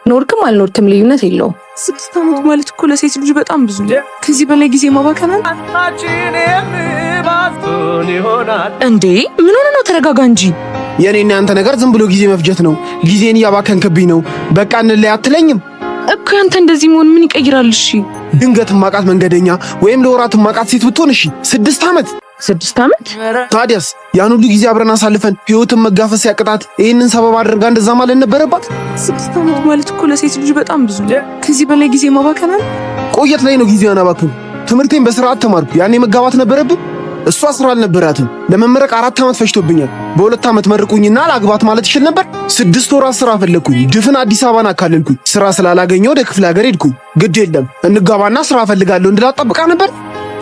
ኖርክም አልኖርክም ልዩነት የለውም። 6 ዓመት ማለት እኮ ለሴት ልጅ በጣም ብዙ ነው። ከዚህ በላይ ጊዜ ማባከናል እንዴ? ምን ሆነ ነው? ተረጋጋ እንጂ። የኔና አንተ ነገር ዝም ብሎ ጊዜ መፍጀት ነው። ጊዜን እያባከንክብኝ ነው። በቃ እንለይ አትለኝም እኮ? አንተ እንደዚህ መሆን ምን ይቀይራል? እሺ ድንገት ማቃት መንገደኛ ወይም ለወራት ማቃት ሴት ብትሆን እሺ። 6 ዓመት 6 ዓመት ታዲያስ ያን ሁሉ ጊዜ አብረን አሳልፈን ህይወትን መጋፈስ ያቅጣት ይሄንን ሰበብ አድርጋ እንደዛ ማለት ነበረባት? 6 ዓመት ማለት እኮ ለሴት ልጅ በጣም ብዙ ነው። ከዚህ በላይ ጊዜ ማባከናል? ቆየት ላይ ነው ጊዜውን አባክኑ። ትምህርቴን በስርዓት ተማርኩ። ያኔ መጋባት ነበረብን? እሷ ስራ አልነበራትም። ለመመረቅ 4 ዓመት ፈጅቶብኛል። በ2 ዓመት መርቁኝና ላግባት ማለት ይችል ነበር። 6 ወራት ስራ ፈለኩኝ። ድፍን አዲስ አበባን አካለልኩኝ። ስራ ስላላገኘው ወደ ክፍለ ሀገር ሄድኩኝ። ግድ የለም እንጋባና ስራ ፈልጋለሁ እንድላት ጠብቃ ነበር።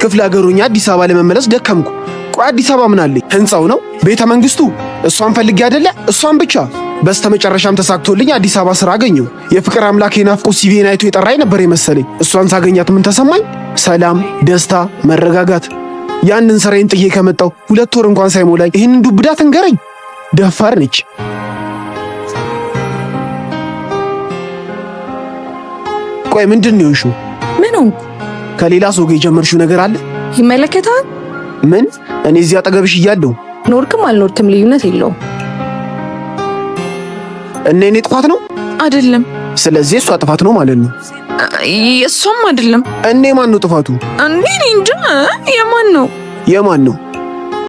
ክፍለ ሀገሩኛ አዲስ አበባ ለመመለስ ደከምኩ። ቆይ አዲስ አበባ ምን አለኝ? ህንጻው ነው? ቤተ መንግስቱ? እሷን ፈልጌ አይደለ? እሷን ብቻ። በስተመጨረሻም ተሳክቶልኝ አዲስ አበባ ስራ አገኘው። የፍቅር አምላክ የናፍቆት ሲቪን አይቶ የጠራኝ ነበር የመሰለኝ። እሷን ሳገኛት ምን ተሰማኝ? ሰላም፣ ደስታ፣ መረጋጋት። ያንን ስራዬን ጥዬ ከመጣው 2 ወር እንኳን ሳይሞላኝ ይህንን ዱብዳ ትንገረኝ። ደፋር ነች። ቆይ ምንድን ነው የሆንሽው? ምን ሆንኩ? ከሌላ ሰው ጋር የጀመርሽው ነገር አለ? ይመለከታል? ምን? እኔ እዚህ አጠገብሽ እያለሁ ኖርክም አልኖርክም ልዩነት የለውም። እና የኔ ጥፋት ነው አይደለም? ስለዚህ እሷ ጥፋት ነው ማለት ነው? የእሷም አይደለም። እኔ ማን ነው ጥፋቱ? እንዴ እንጃ። የማን ነው? የማን ነው?